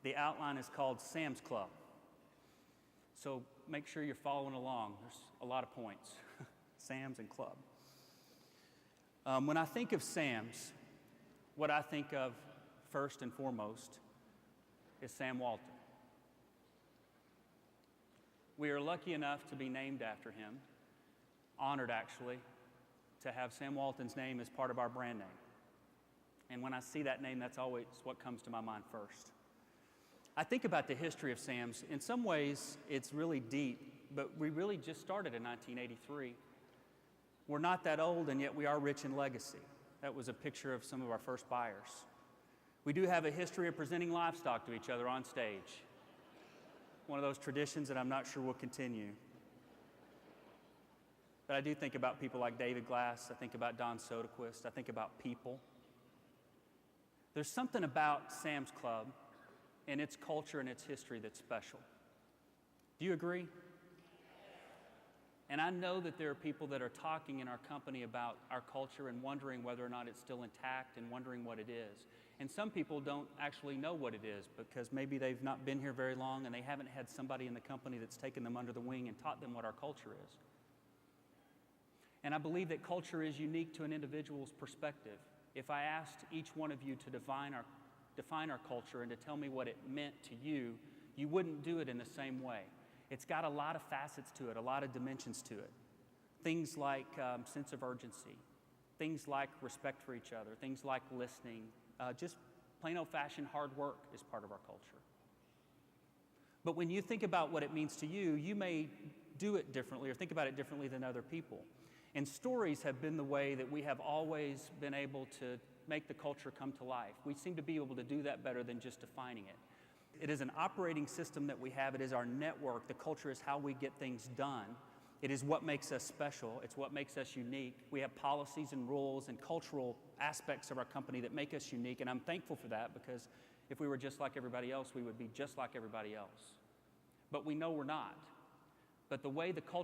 The outline is called Sam's Club. So make sure you're following along. There's a lot of points. Sam's and Club. When I think of Sam's, what I think of first and foremost is Sam Walton. We are lucky enough to be named after him, honored actually, to have Sam Walton's name as part of our brand name. And when I see that name, that's always what comes to my mind first. I think about the history of Sam's. In some ways, it's really deep, but we really just started in 1983. We're not that old, and yet we are rich in legacy. That was a picture of some of our first buyers. We do have a history of presenting livestock to each other on stage. One of those traditions that I'm not sure will continue. But I do think about people like David Glass. I think about Don Soderquist. I think about people. There's something about Sam's Club and its culture and its history that's special. Do you agree? And I know that there are people that are talking in our company about our culture and wondering whether or not it's still intact and wondering what it is. And some people don't actually know what it is because maybe they've not been here very long and they haven't had somebody in the company that's taken them under the wing and taught them what our culture is. And I believe that culture is unique to an individual's perspective. If I asked each one of you to define our culture and to tell me what it meant to you, you wouldn't do it in the same way. It's got a lot of facets to it, a lot of dimensions to it. Things like sense of urgency, things like respect for each other, things like listening, just plain old-fashioned hard work is part of our culture. But when you think about what it means to you, you may do it differently or think about it differently than other people. And stories have been the way that we have always been able to make the culture come to life. We seem to be able to do that better than just defining it. It is an operating system that we have. It is our network. The culture is how we get things done. It is what makes us special. It's what makes us unique. We have policies and rules and cultural aspects of our company that make us unique, and I'm thankful for that because if we were just like everybody else, we would be just like everybody else. But we know we're not. But the way the culture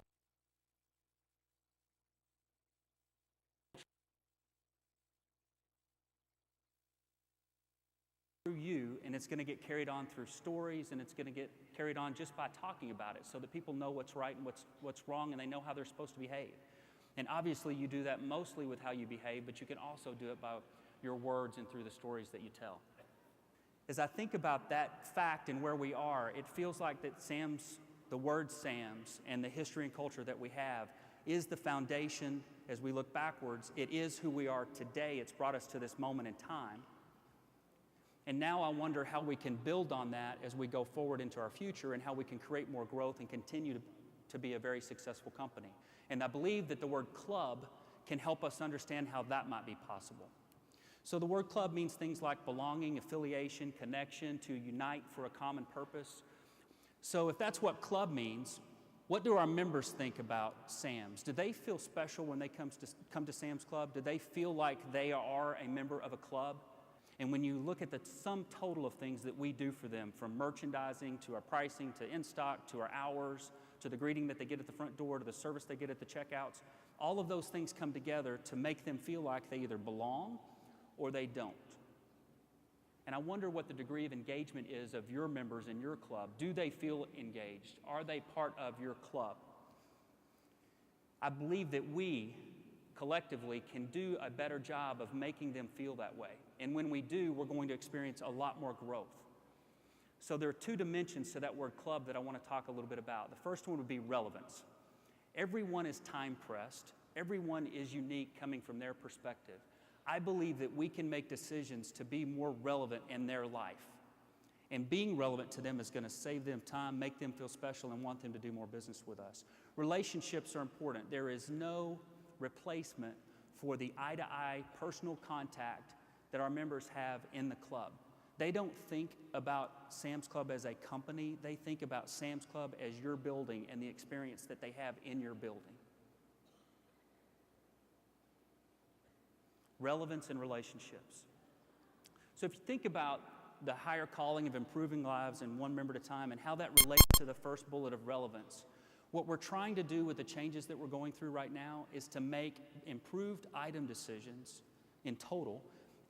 through you, and it's going to get carried on through stories, and it's going to get carried on just by talking about it so that people know what's right and what's wrong, and they know how they're supposed to behave. And obviously you do that mostly with how you behave, but you can also do it by your words and through the stories that you tell. As I think about that fact and where we are, it feels like that the word Sam's and the history and culture that we have is the foundation as we look backwards. It is who we are today. It's brought us to this moment in time. And now I wonder how we can build on that as we go forward into our future and how we can create more growth and continue to be a very successful company. And I believe that the word club can help us understand how that might be possible. So the word club means things like belonging, affiliation, connection, to unite for a common purpose. So if that's what club means, what do our members think about Sam's? Do they feel special when they come to Sam's Club? Do they feel like they are a member of a club? And when you look at the sum total of things that we do for them, from merchandising to our pricing to in-stock to our hours to the greeting that they get at the front door to the service they get at the checkouts, all of those things come together to make them feel like they either belong or they don't. And I wonder what the degree of engagement is of your members in your club. Do they feel engaged? Are they part of your club? I believe that we collectively can do a better job of making them feel that way. And when we do, we're going to experience a lot more growth. So there are two dimensions to that word club that I want to talk a little bit about. The first one would be relevance. Everyone is time-pressed. Everyone is unique coming from their perspective. I believe that we can make decisions to be more relevant in their life. And being relevant to them is going to save them time, make them feel special, and want them to do more business with us. Relationships are important. There is no replacement for the eye-to-eye personal contact that our members have in the club. They don't think about Sam's Club as a company. They think about Sam's Club as your building and the experience that they have in your building. Relevance and relationships. So if you think about the higher calling of improving lives and one member at a time and how that relates to the first bullet of relevance, what we're trying to do with the changes that we're going through right now is to make improved item decisions in total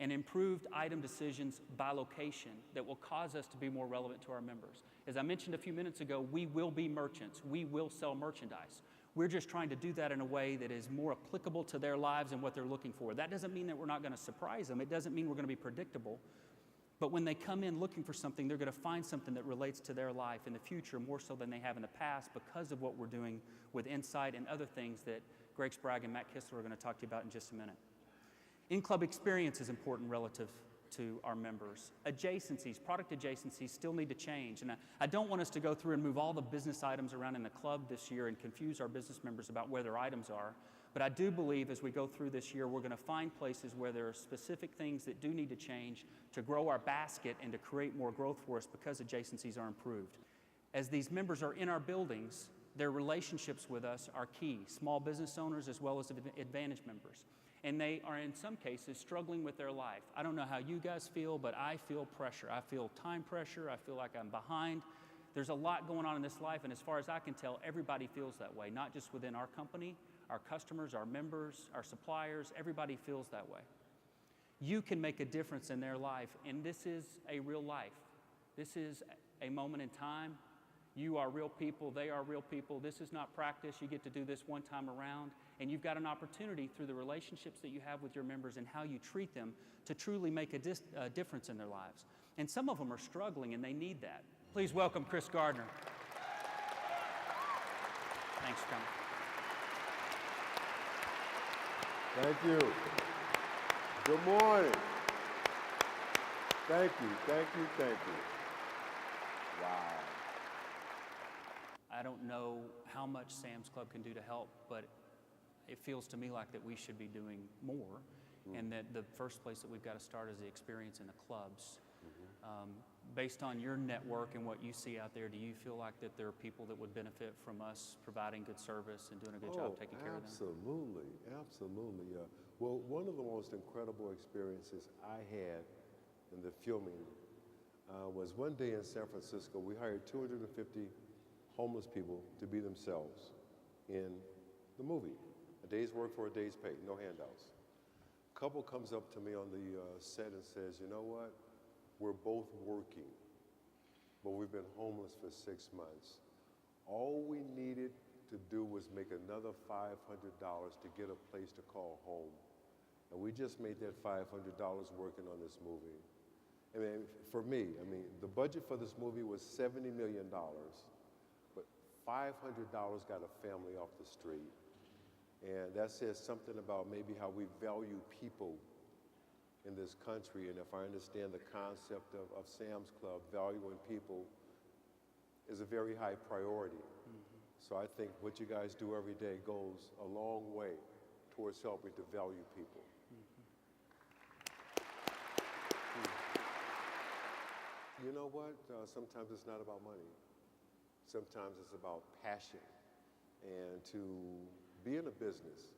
and improved item decisions by location that will cause us to be more relevant to our members. As I mentioned a few minutes ago, we will be merchants. We will sell merchandise. We're just trying to do that in a way that is more applicable to their lives and what they're looking for. That doesn't mean that we're not going to surprise them. It doesn't mean we're going to be predictable. But when they come in looking for something, they're going to find something that relates to their life in the future more so than they have in the past because of what we're doing with Insight and other things that Greg Sprague and Matt Kistler are going to talk to you about in just a minute. In-club experience is important relative to our members. Adjacencies, product adjacencies still need to change. And I don't want us to go through and move all the business items around in the club this year and confuse our business members about where their items are. But I do believe as we go through this year, we're going to find places where there are specific things that do need to change to grow our basket and to create more growth for us because adjacencies are improved. As these members are in our buildings, their relationships with us are key, small business owners as well as Advantage members. And they are, in some cases, struggling with their life. I don't know how you guys feel, but I feel pressure. I feel time pressure. I feel like I'm behind. There's a lot going on in this life, and as far as I can tell, everybody feels that way, not just within our company, our customers, our members, our suppliers. Everybody feels that way. You can make a difference in their life, and this is a real life. This is a moment in time. You are real people. They are real people. This is not practice. You get to do this one time around. And you've got an opportunity through the relationships that you have with your members and how you treat them to truly make a difference in their lives. And some of them are struggling and they need that. Please welcome Chris Gardner. Thanks for coming. Thank you. Good morning. Thank you, thank you, thank you. Wow. I don't know how much Sam's Club can do to help, but it feels to me like that we should be doing more, and that the first place that we've got to start is the experience in the clubs. Based on your network and what you see out there, do you feel like that there are people that would benefit from us providing good service and doing a good job taking care of them? Absolutely, absolutely. Well, one of the most incredible experiences I had in the filming was one day in San Francisco. We hired 250 homeless people to be themselves in the movie. A day's work for a day's pay, no handouts. A couple comes up to me on the set and says, you know what? We're both working, but we've been homeless for 6 months. All we needed to do was make another $500 to get a place to call home. And we just made that $500 working on this movie. I mean, for me, the budget for this movie was $70 million, but $500 got a family off the street. And that says something about maybe how we value people in this country. And if I understand the concept of Sam's Club, valuing people is a very high priority. So I think what you guys do every day goes a long way towards helping to value people. You know what? Sometimes it's not about money. Sometimes it's about passion. And to be in a business,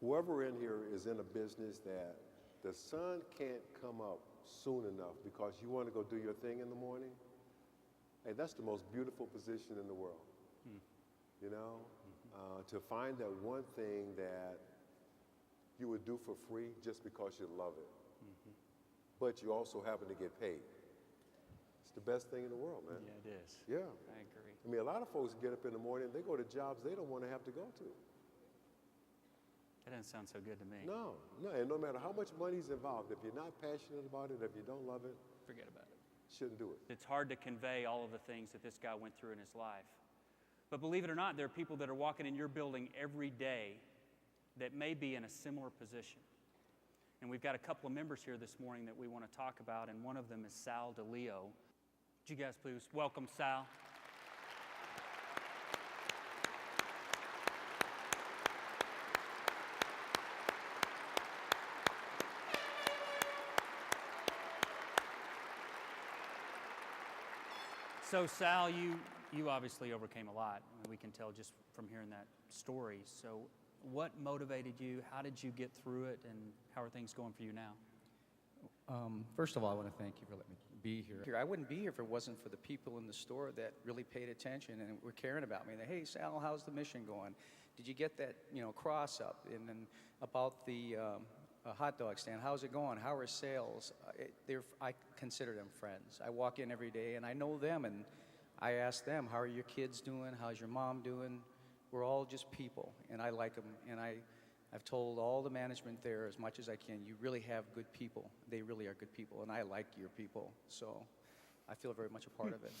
whoever in here is in a business that the sun can't come up soon enough because you want to go do your thing in the morning, hey, that's the most beautiful position in the world. You know? To find that one thing that you would do for free just because you love it, but you also happen to get paid. It's the best thing in the world, man. Yeah, it is. Yeah. I agree. A lot of folks get up in the morning, they go to jobs they don't want to have to go to. That doesn't sound so good to me. No, and no matter how much money's involved, if you're not passionate about it, if you don't love it, Forget about it. Shouldn't do it. It's hard to convey all of the things that this guy went through in his life. But believe it or not, there are people that are walking in your building every day that may be in a similar position. And we've got a couple of members here this morning that we want to talk about, and one of them is Sal DeLeo. Would you guys please welcome Sal? So Sal, you obviously overcame a lot. We can tell just from hearing that story. So what motivated you? How did you get through it? And how are things going for you now? First of all, I want to thank you for letting me be here. I wouldn't be here if it wasn't for the people in the store that really paid attention and were caring about me. Hey, Sal, how's the mission going? Did you get that, cross up? And then about the a hot dog stand. How's it going? How are sales? I consider them friends. I walk in every day and I know them, and I ask them, how are your kids doing? How's your mom doing? We're all just people, and I like them. And I've told all the management there as much as I can, you really have good people. They really are good people, and I like your people. So I feel very much a part of it.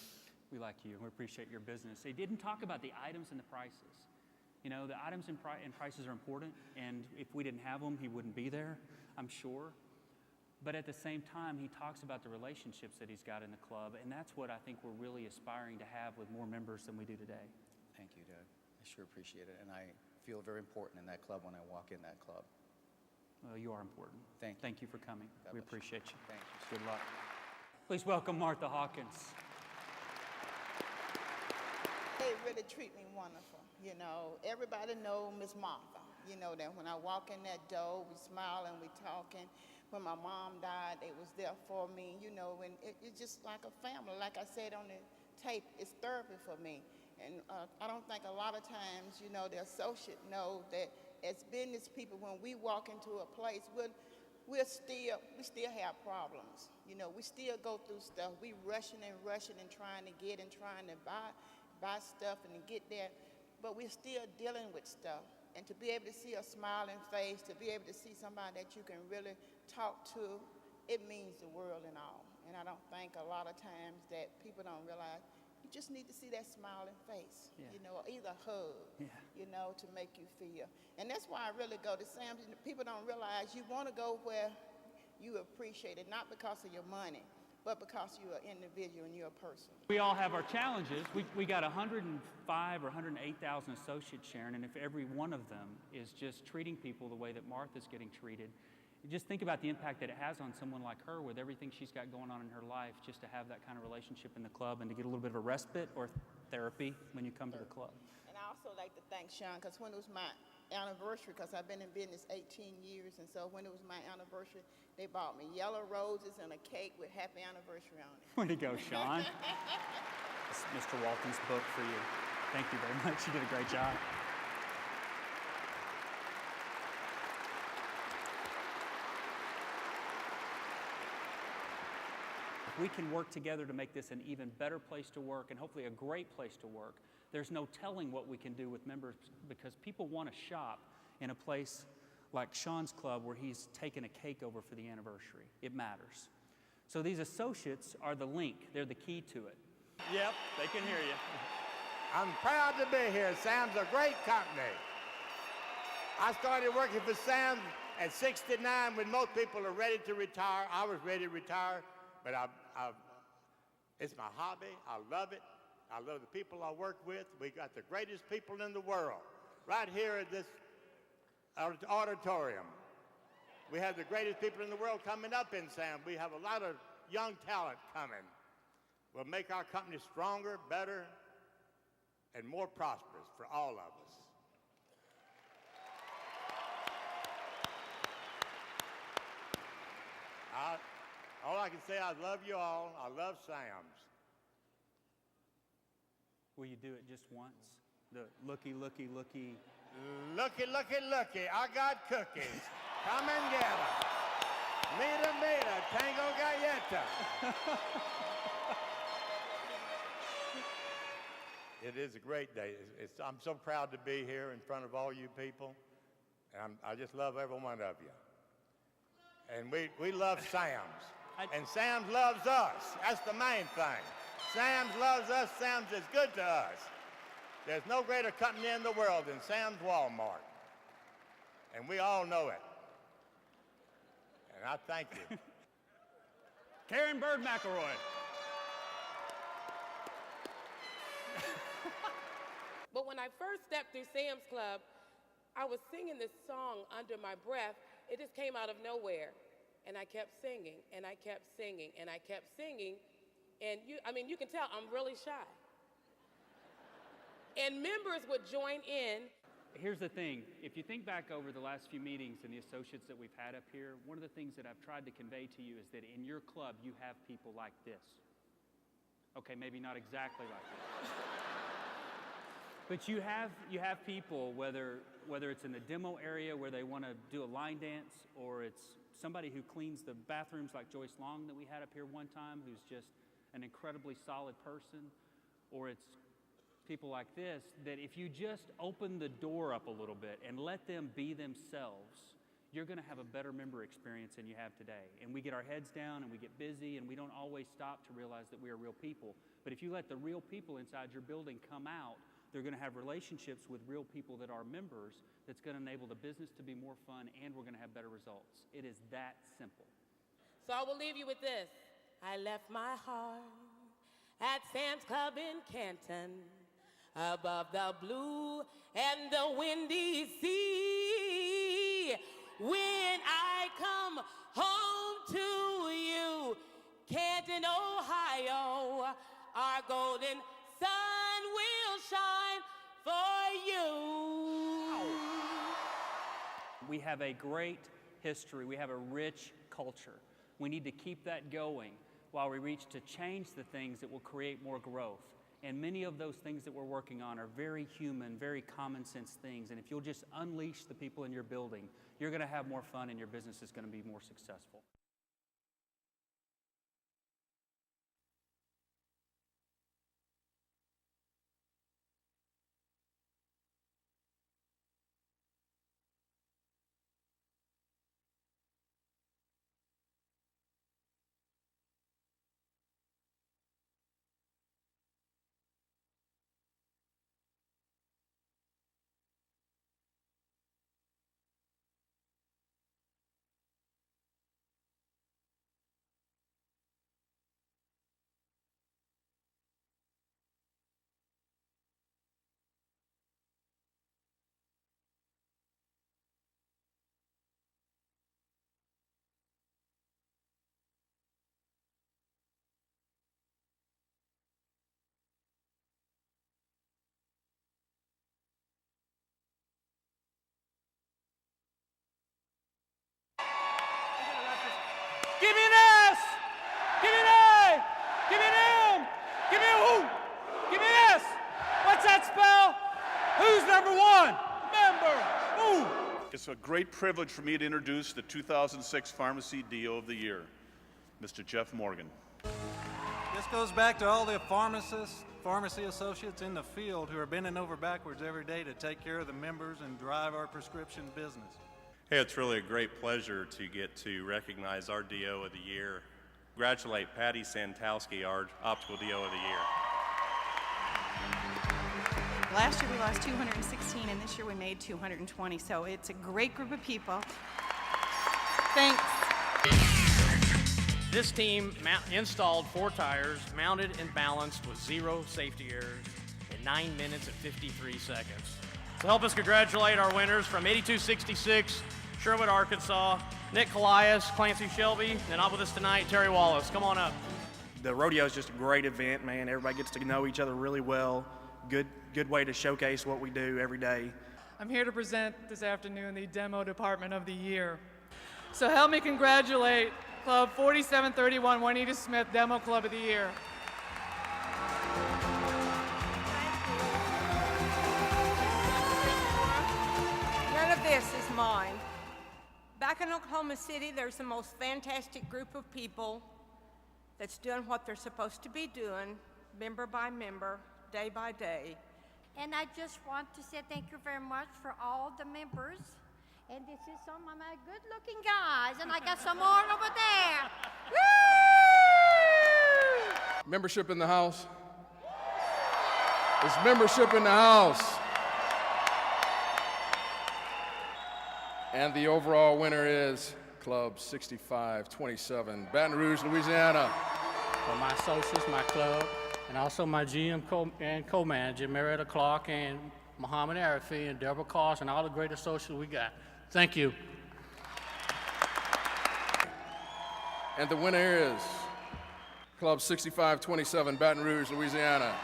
We like you. We appreciate your business. They didn't talk about the items and the prices. You know, the items and prices are important, and if we didn't have them, he wouldn't be there, I'm sure. But at the same time, he talks about the relationships that he's got in the club, and that's what I think we're really aspiring to have with more members than we do today. Thank you, Doug. I sure appreciate it, and I feel very important in that club when I walk in that club. Well, you are important. Thank you. Thank you for coming. God We bless appreciate you. Thank you. Good luck. Please welcome Martha Hawkins. They really treat me wonderful. You know, everybody know Miss Martha. You know that when I walk in that door, we smile and we talking. When my mom died, they was there for me. You know, and it's just like a family. Like I said on the tape, it's therapy for me. And I don't think a lot of times, you know, the associate know that as business people, when we walk into a place, we still have problems. You know, we still go through stuff. We rushing and trying to get and trying to buy stuff and to get there, but we're still dealing with stuff. And to be able to see a smiling face, to be able to see somebody that you can really talk to, it means the world and all. And I don't think a lot of times that people don't realize you just need to see that smiling face, you know, either hug, you know, to make you feel. And that's why I really go to Sam's. People don't realize you want to go where you appreciate it, not because of your money, but because you're an individual and you're a person. We all have our challenges. We got 105 or 108,000 associates, Sharon, and if every one of them is just treating people the way that Martha's getting treated, just think about the impact that it has on someone like her with everything she's got going on in her life, just to have that kind of relationship in the club and to get a little bit of a respite or therapy when you come to the club. And I also like to thank Sean, because when it was my anniversary, because I've been in business 18 years, and so when it was my anniversary, they bought me yellow roses and a cake with happy anniversary on it. Way to go, Sean. It's Mr. Walton's book for you. Thank you very much. You did a great job. If we can work together to make this an even better place to work and hopefully a great place to work, there's no telling what we can do with members, because people want to shop in a place like Sean's club where he's taken a cake over for the anniversary. It matters. So these associates are the link. They're the key to it. Yep, they can hear you. I'm proud to be here. Sam's a great company. I started working for Sam at 69 when most people are ready to retire. I was ready to retire, but it's my hobby. I love it. I love the people I work with. We got the greatest people in the world right here at this auditorium. We have the greatest people in the world coming up in Sam. We have a lot of young talent coming. We'll make our company stronger, better, and more prosperous for all of us. All I can say, I love you all. I love Sam's. Will you do it just once? The looky, looky, looky. Looky, looky, looky. I got cookies. Come and get 'em. Mita, mita, tango galleta. It is a great day. I'm so proud to be here in front of all you people. And I just love every one of you. And we love Sam's. And Sam's loves us. That's the main thing. Sam's loves us. Sam's is good to us. There's no greater company in the world than Sam's Walmart. And we all know it. And I thank you. Karen Bird McElroy. But when I first stepped through Sam's Club, I was singing this song under my breath. It just came out of nowhere. And I kept singing, and I kept singing, and I kept singing. And you can tell I'm really shy. And members would join in. Here's the thing. If you think back over the last few meetings and the associates that we've had up here, one of the things that I've tried to convey to you is that in your club, you have people like this. Okay, maybe not exactly like this. But you have people, whether whether it's in the demo area where they want to do a line dance, or it's somebody who cleans the bathrooms like Joyce Long that we had up here one time, who's just an incredibly solid person, or it's people like this, that if you just open the door up a little bit and let them be themselves, you're going to have a better member experience than you have today. And we get our heads down and we get busy and we don't always stop to realize that we are real people. But if you let the real people inside your building come out, they're going to have relationships with real people that are members that's going to enable the business to be more fun, and we're going to have better results. It is that simple. So I will leave you with this. I left my heart at Sam's Club in Canton, above the blue and the windy sea. When I come home to you, Canton, Ohio, our golden sun will shine for you. We have a great history. We have a rich culture. We need to keep that going while we reach to change the things that will create more growth. And many of those things that we're working on are very human, very common sense things. And if you'll just unleash the people in your building, you're going to have more fun and your business is going to be more successful. Give me an S! Give me an A! Give me an M! Give me a who! Give me an S! What's that spell? Who's number one? Member! Who? It's a great privilege for me to introduce the 2006 Pharmacy DO of the Year, Mr. Jeff Morgan. This goes back to all the pharmacists, pharmacy associates in the field who are bending over backwards every day to take care of the members and drive our prescription business. Hey, it's really a great pleasure to get to recognize our DO of the Year. Congratulate Patty Santowski, our Optical DO of the Year. Last year we lost 216, and this year we made 220, so it's a great group of people. Thanks. This team installed 4 tires, mounted and balanced with 0 safety errors in 9 minutes and 53 seconds. So help us congratulate our winners from 8266, Sherwood, Arkansas, Nick Colias, Clancy Shelby, and up with us tonight, Terry Wallace. Come on up. The rodeo is just a great event, man. Everybody gets to know each other really well. Good way to showcase what we do every day. I'm here to present this afternoon the Demo Department of the Year. So help me congratulate Club 4731 Juanita Smith Demo Club of the Year. None of this is mine. Back in Oklahoma City, there's the most fantastic group of people that's doing what they're supposed to be doing, member by member, day by day. And I just want to say thank you very much for all the members. And this is some of my good-looking guys, and I got some more over there. Woo! Membership in the house. It's membership in the house. And the overall winner is Club 6527, Baton Rouge, Louisiana. For my associates, my club, and also my GM and co-manager, Marietta Clark, and Muhammad Arafi, and Deborah Carson, and all the great associates we got. Thank you. And the winner is Club 6527, Baton Rouge, Louisiana.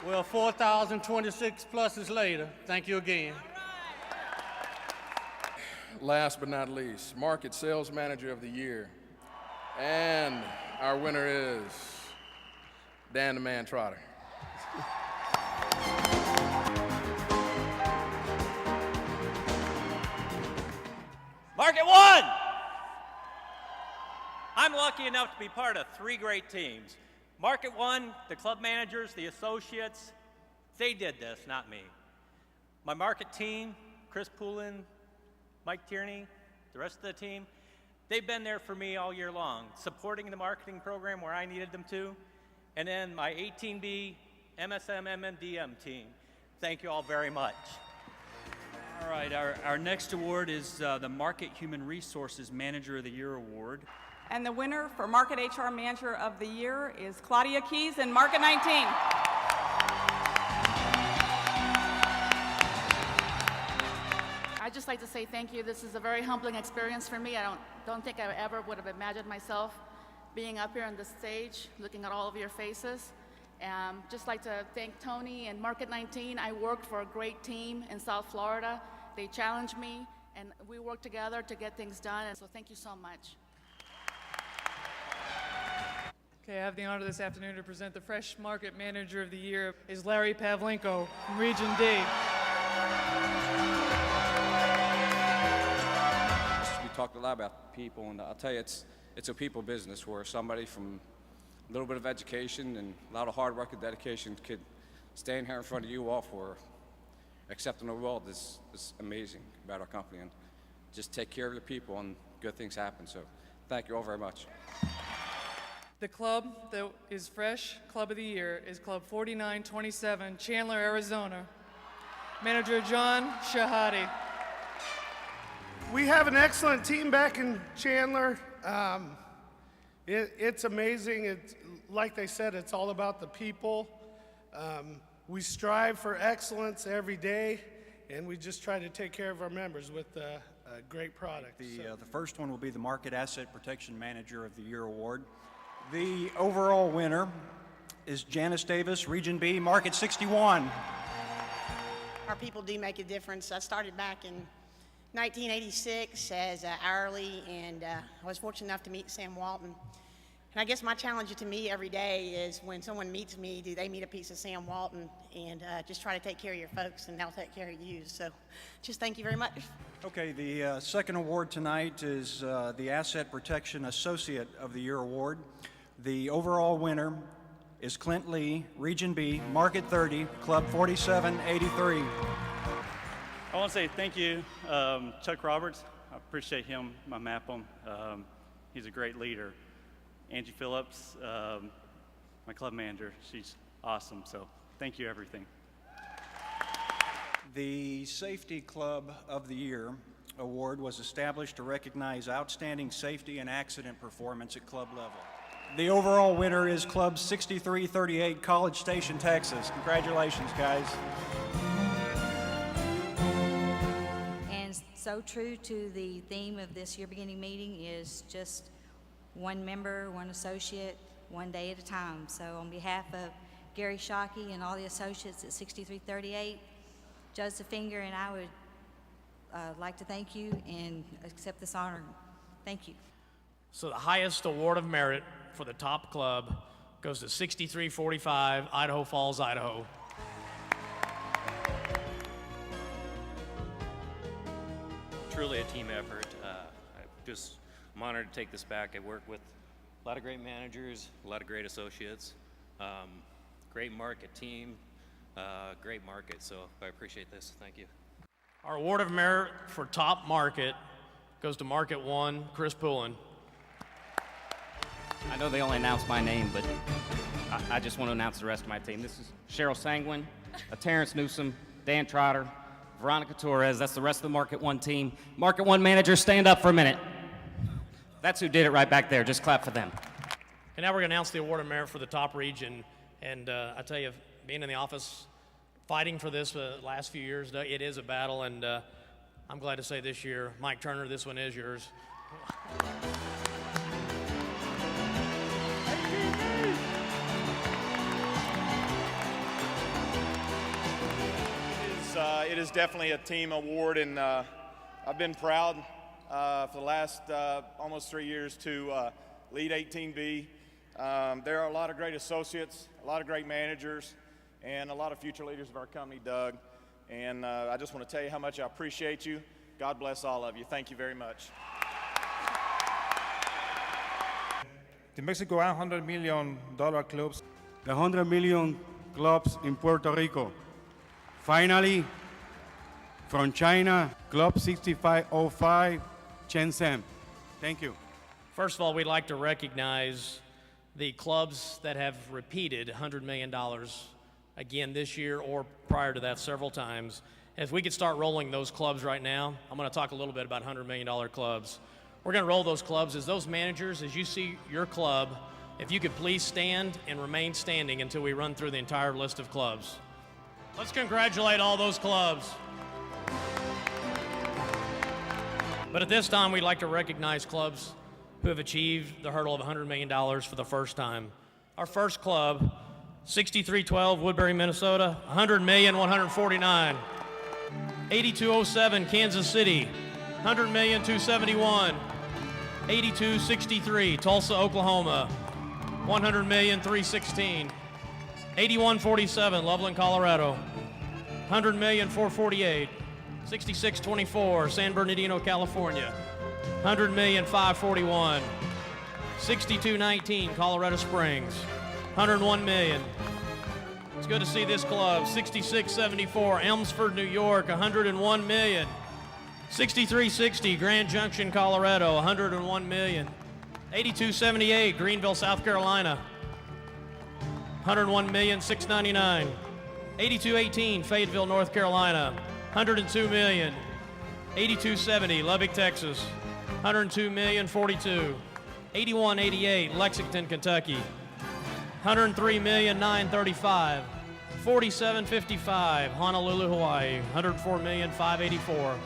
Well, 4,026 pluses later, thank you again. Last but not least, Market Sales Manager of the Year. And our winner is Dan the Man Trotter. Market 1! I'm lucky enough to be part of 3 great teams. Market 1, the club managers, the associates, they did this, not me. My market team, Chris Poulin, Mike Tierney, the rest of the team, they've been there for me all year long, supporting the marketing program where I needed them to. And then my 18B, MSM, MMDM team. Thank you all very much. All right, our next award is the Market Human Resources Manager of the Year Award. And the winner for Market HR Manager of the Year is Claudia Keys in Market 19. I'd just like to say thank you. This is a very humbling experience for me. I don't think I ever would have imagined myself being up here on the stage, looking at all of your faces. Just like to thank Tony and Market 19. I worked for a great team in South Florida. They challenged me, and we worked together to get things done. And so thank you so much. Okay, I have the honor this afternoon to present the Fresh Market Manager of the Year is Larry Pavlenko from Region D. We talked a lot about people, and I'll tell you, it's a people business where somebody from a little bit of education and a lot of hard work and dedication could stand here in front of you all for accepting the world is amazing about our company, and just take care of your people and good things happen. So thank you all very much. The club that is Fresh Club of the Year is Club 4927, Chandler, Arizona. Manager John Shahadi. We have an excellent team back in Chandler. It's amazing. Like they said, it's all about the people. We strive for excellence every day, and we just try to take care of our members with a great product. The first one will be the Market Asset Protection Manager of the Year Award. The overall winner is Janice Davis, Region B, Market 61. Our people do make a difference. I started back in 1986 as hourly, and I was fortunate enough to meet Sam Walton. And I guess my challenge to me every day is when someone meets me, do they meet a piece of Sam Walton? And just try to take care of your folks, and they'll take care of you. So just thank you very much. Okay, the second award tonight is the Asset Protection Associate of the Year Award. The overall winner is Clint Lee, Region B, Market 30, Club 4783. I want to say thank you, Chuck Roberts. I appreciate him, my MAPM. He's a great leader. Angie Phillips, my club manager, she's awesome. So thank you, everything. The Safety Club of the Year Award was established to recognize outstanding safety and accident performance at club level. The overall winner is Club 6338, College Station, Texas. Congratulations, guys. And so true to the theme of this year beginning meeting is just one member, one associate, one day at a time. So on behalf of Gary Shockey and all the associates at 6338, Joseph Finger and I would like to thank you and accept this honor. Thank you. So the highest award of merit for the top club goes to 6345, Idaho Falls, Idaho. Truly a team effort. I'm honored to take this back. I work with a lot of great managers, a lot of great associates, great market team, great market. So I appreciate this. Thank you. Our award of merit for top market goes to Market 1, Chris Poulin. I know they only announced my name, but I just want to announce the rest of my team. This is Cheryl Sanguin, Terrence Newsom, Dan Trotter, Veronica Torres. That's the rest of the Market 1 team. Market 1 managers, stand up for a minute. That's who did it right back there. Just clap for them. And now we're going to announce the award of merit for the top region. And I tell you, being in the office, fighting for this last few years, it is a battle. And I'm glad to say this year, Mike Turner, this one is yours. It is definitely a team award, and I've been proud for the last almost 3 years to lead 18B. There are a lot of great associates, a lot of great managers, and a lot of future leaders of our company, Doug. And I just want to tell you how much I appreciate you. God bless all of you. Thank you very much. The Mexico $100 million clubs. The 100 million clubs in Puerto Rico. Finally, from China, Club 6505, Shenzhen. Thank you. First of all, we'd like to recognize the clubs that have repeated $100 million again this year or prior to that several times. If we could start rolling those clubs right now, I'm going to talk a little bit about $100 million clubs. We're going to roll those clubs as those managers, as you see your club, if you could please stand and remain standing until we run through the entire list of clubs. Let's congratulate all those clubs. But at this time, we'd like to recognize clubs who have achieved the hurdle of $100 million for the first time. Our first club, 6312 Woodbury, Minnesota, $100,149. 8207 Kansas City, $100,271. 8263 Tulsa, Oklahoma, $100,316. 8147 Loveland, Colorado, $100,448. 6624 San Bernardino, California, $100,541. 6219 Colorado Springs, $101 million. It's good to see this club. 6674 Elmsford, New York, $101 million. 6360 Grand Junction, Colorado, $101 million. 8278 Greenville, South Carolina, $101,699,000. 8218 Fayetteville, North Carolina, $102 million. 8270 Lubbock, Texas, $102,042,000. 8188 Lexington, Kentucky, $103,935,000. 4755 Honolulu, Hawaii, $104,584,000.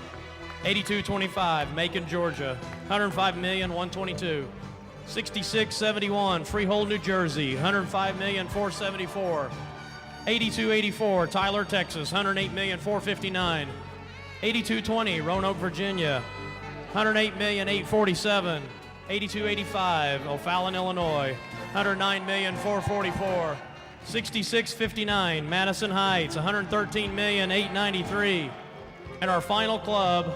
8225 Macon, Georgia, $105,122,000. 6671 Freehold, New Jersey, $105,474,000. 8284 Tyler, Texas, $108,459,000. 8220 Roanoke, Virginia, $108,847,000. 8285 O'Fallon, Illinois, $109,444,000. 6659 Madison Heights, $113,893,000. And our final club,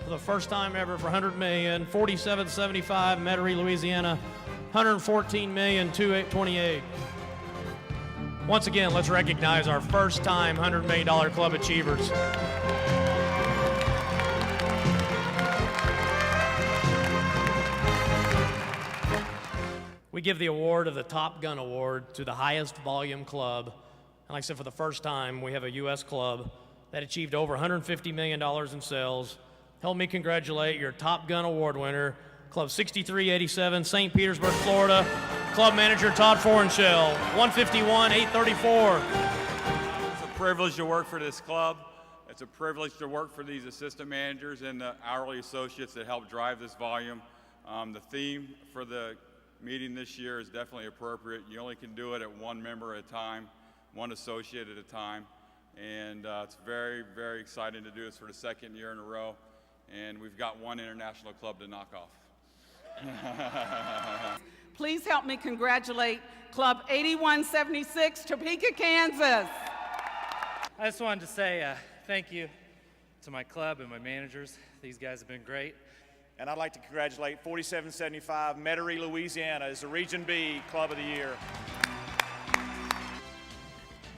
for the first time ever for $100 million, 4775 Metairie, Louisiana, $114,228,000. Once again, let's recognize our first time $100 million club achievers. We give the award of the Top Gun Award to the highest volume club. And like I said, for the first time, we have a U.S. club that achieved over $150 million in sales. Help me congratulate your Top Gun Award winner, Club 6387, St. Petersburg, Florida, club manager Todd Forenshell, $151,834. It's a privilege to work for this club. It's a privilege to work for these assistant managers and the hourly associates that help drive this volume. The theme for the meeting this year is definitely appropriate. You only can do it at one member at a time, one associate at a time. And it's very, very exciting to do this for the second year in a row. And we've got one international club to knock off. Please help me congratulate Club 8176, Topeka, Kansas. I just wanted to say thank you to my club and my managers. These guys have been great. And I'd like to congratulate 4775 Metairie, Louisiana as the Region B Club of the Year.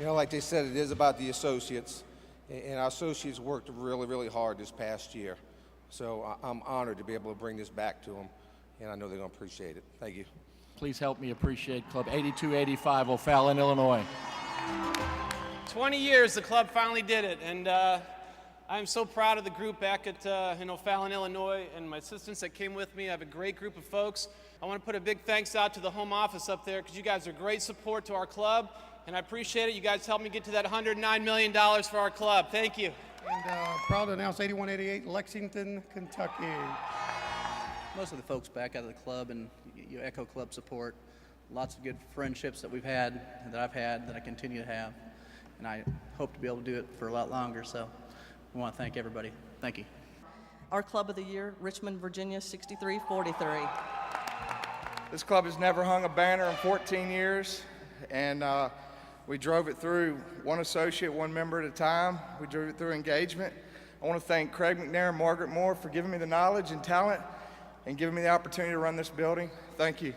You know, like they said, it is about the associates. And our associates worked really, really hard this past year. So I'm honored to be able to bring this back to them. And I know they're going to appreciate it. Thank you. Please help me appreciate Club 8285 O'Fallon, Illinois. 20 years, the club finally did it. And I'm so proud of the group back at in O'Fallon, Illinois, and my assistants that came with me. I have a great group of folks. I want to put a big thanks out to the home office up there because you guys are great support to our club, and I appreciate it. You guys helped me get to that $109 million for our club. Thank you. And proud to announce 8188 Lexington, Kentucky. Most of the folks back out of the club and you echo club support. Lots of good friendships that we've had, that I've had, that I continue to have, and I hope to be able to do it for a lot longer. So I want to thank everybody. Thank you. Our club of the year, Richmond, Virginia, 6343. This club has never hung a banner in 14 years, and we drove it through one associate, one member at a time. We drove it through engagement. I want to thank Craig McNair and Margaret Moore for giving me the knowledge and talent and giving me the opportunity to run this building. Thank you.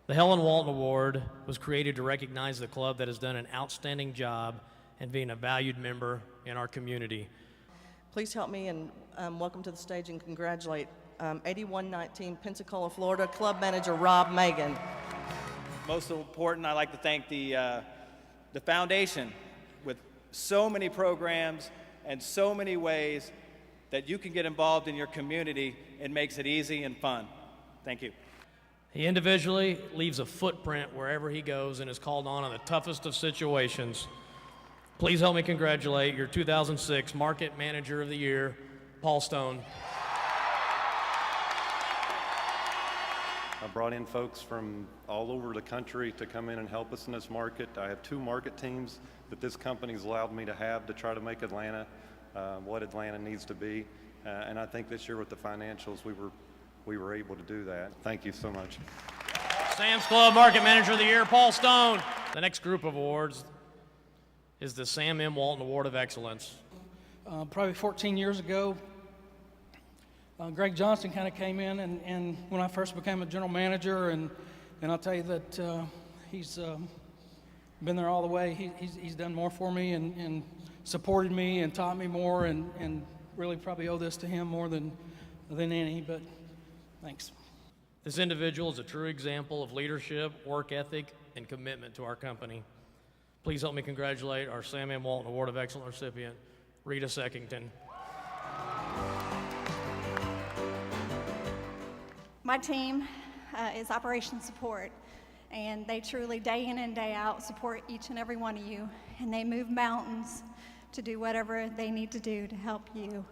The Helen Walton Award was created to recognize the club that has done an outstanding job and being a valued member in our community. Please help me and welcome to the stage and congratulate 8119 Pensacola, Florida Club Manager Rob Megan. Most important, I'd like to thank the foundation with so many programs and so many ways that you can get involved in your community. It makes it easy and fun. Thank you. He individually leaves a footprint wherever he goes and is called on the toughest of situations. Please help me congratulate your 2006 Market Manager of the Year, Paul Stone. I brought in folks from all over the country to come in and help us in this market. I have 2 market teams that this company's allowed me to have to try to make Atlanta what Atlanta needs to be. And I think this year with the financials, we were able to do that. Thank you so much. Sam's Club Market Manager of the Year, Paul Stone. The next group of awards is the Sam M. Walton Award of Excellence. Probably 14 years ago, Greg Johnson kind of came in, and when I first became a general manager, and I'll tell you that he's been there all the way. He's done more for me and supported me and taught me more, and really probably owe this to him more than any, but thanks. This individual is a true example of leadership, work ethic, and commitment to our company. Please help me congratulate our Sam M. Walton Award of Excellence recipient, Rita Seckington. My team is Operations Support, and they truly, day in and day out, support each and every one of you, and they move mountains to do whatever they need to do to help you.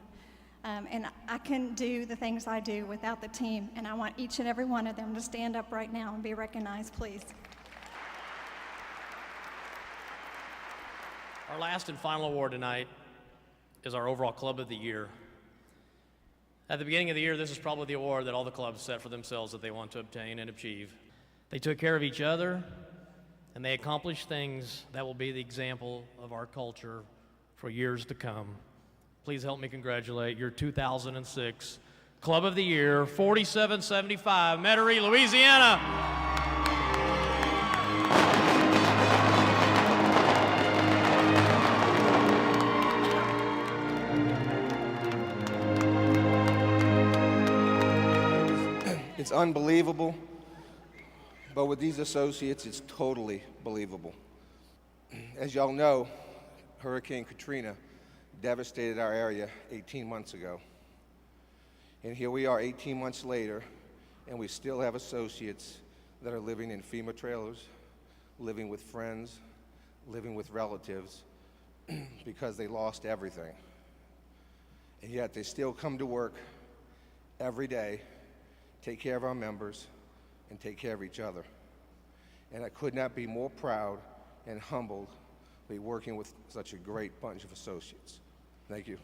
And I couldn't do the things I do without the team, and I want each and every one of them to stand up right now and be recognized, please. Our last and final award tonight is our overall Club of the Year. At the beginning of the year, this is probably the award that all the clubs set for themselves that they want to obtain and achieve. They took care of each other, and they accomplished things that will be the example of our culture for years to come. Please help me congratulate your 2006 Club of the Year, 4775, Metairie, Louisiana. It's unbelievable, but with these associates, it's totally believable. As y'all know, Hurricane Katrina devastated our area 18 months ago. And here we are 18 months later, and we still have associates that are living in FEMA trailers, living with friends, living with relatives, because they lost everything. And yet they still come to work every day, take care of our members, and take care of each other. And I could not be more proud and humbled to be working with such a great bunch of associates. Thank you.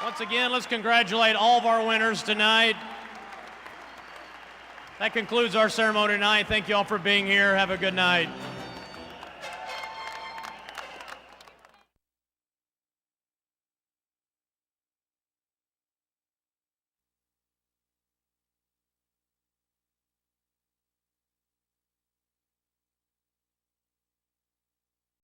Once again, let's congratulate all of our winners tonight. That concludes our ceremony tonight. Thank you all for being here. Have a good night.